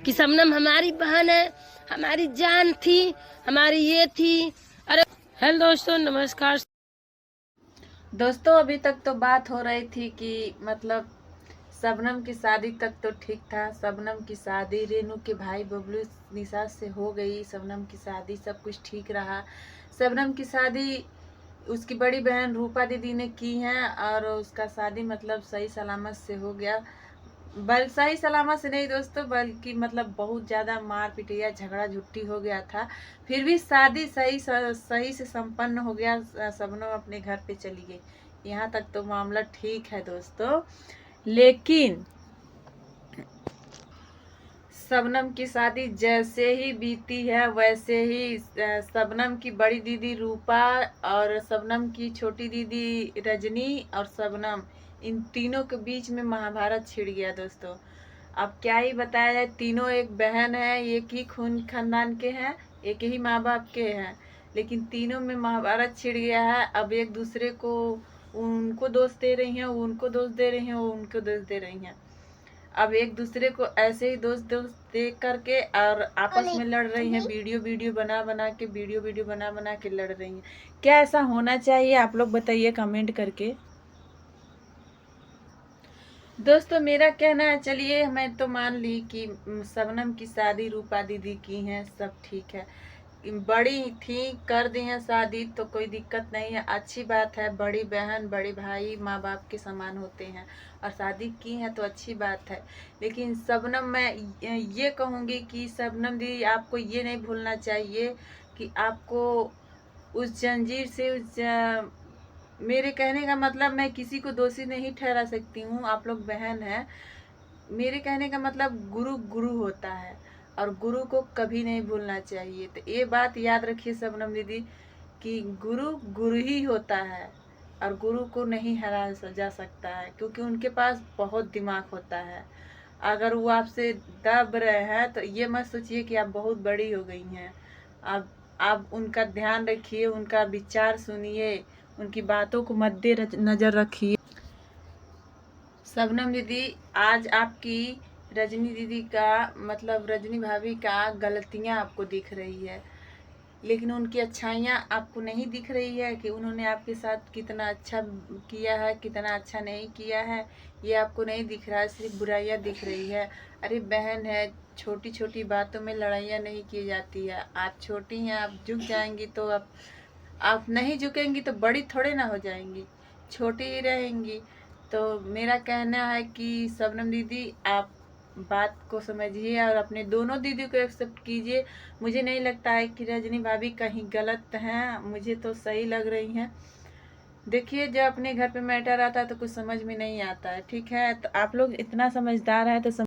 कि शबनम हमारी बहन है, हमारी जान थी, हमारी ये थी। अरे हेलो दोस्तों, नमस्कार दोस्तों। अभी तक तो बात हो रही थी कि मतलब शबनम की शादी तक तो ठीक था। शबनम की शादी रेनू के भाई बबलू निशा से हो गई। शबनम की शादी सब कुछ ठीक रहा। शबनम की शादी उसकी बड़ी बहन रूपा दीदी ने की है और उसका शादी मतलब सही सलामत से हो गया। बल सही सलामत से नहीं दोस्तों, बल्कि मतलब बहुत ज़्यादा मार पिटैया झगड़ा झुट्टी हो गया था। फिर भी शादी सही से संपन्न हो गया। शबनम अपने घर पे चली गई। यहाँ तक तो मामला ठीक है दोस्तों। लेकिन शबनम की शादी जैसे ही बीती है वैसे ही शबनम की बड़ी दीदी रूपा और शबनम की छोटी दीदी रजनी और शबनम, इन तीनों के बीच में महाभारत छिड़ गया दोस्तों। अब क्या ही बताया जाए, तीनों एक बहन है, एक ही खून खानदान के हैं, एक ही माँ बाप के हैं, लेकिन तीनों में महाभारत छिड़ गया है। अब एक दूसरे को उनको दोष दे रही हैं, उनको दोष दे रही हैं, उनको दोष दे रही हैं। अब एक दूसरे को ऐसे ही दोस्त दोस्त देख करके और आपस में लड़ रही हैं। वीडियो बना बना के लड़ रही हैं। क्या ऐसा होना चाहिए? आप लोग बताइए कमेंट करके। दोस्तों मेरा कहना है, चलिए मैं तो मान ली कि शबनम की शादी रूपा दीदी की है, सब ठीक है। बड़ी थी, कर दी है शादी तो कोई दिक्कत नहीं है, अच्छी बात है। बड़ी बहन बड़े भाई माँ बाप के समान होते हैं और शादी की है तो अच्छी बात है। लेकिन शबनम, मैं ये कहूँगी कि शबनम दीदी आपको ये नहीं भूलना चाहिए कि आपको उस जंजीर से मेरे कहने का मतलब, मैं किसी को दोषी नहीं ठहरा सकती हूँ, आप लोग बहन हैं। मेरे कहने का मतलब गुरु गुरु होता है और गुरु को कभी नहीं भूलना चाहिए। तो ये बात याद रखिए शबनम दीदी कि गुरु गुरु ही होता है और गुरु को नहीं हरा जा सकता है, क्योंकि उनके पास बहुत दिमाग होता है। अगर वो आपसे दब रहे हैं तो ये मत सोचिए कि आप बहुत बड़ी हो गई हैं। आप उनका ध्यान रखिए, उनका विचार सुनिए, उनकी बातों को मद्देनजर रखिए। शबनम दीदी, आज आपकी रजनी दीदी का मतलब रजनी भाभी का गलतियां आपको दिख रही है, लेकिन उनकी अच्छाइयाँ आपको नहीं दिख रही है कि उन्होंने आपके साथ कितना अच्छा किया है, कितना अच्छा नहीं किया है। ये आपको नहीं दिख रहा है, सिर्फ बुराइयाँ दिख रही है। अरे बहन है, छोटी छोटी बातों में लड़ाइयाँ नहीं की जाती है। आप छोटी हैं, आप झुक जाएंगी तो आप नहीं झुकेंगी तो बड़ी थोड़े ना हो जाएंगी, छोटी ही रहेंगी। तो मेरा कहना है कि शबनम दीदी आप बात को समझिए और अपने दोनों दीदी को एक्सेप्ट कीजिए। मुझे नहीं लगता है कि रजनी भाभी कहीं गलत हैं, मुझे तो सही लग रही हैं। देखिए, जब अपने घर पे मैटर आता है तो कुछ समझ में नहीं आता है, ठीक है? तो आप लोग इतना समझदार है तो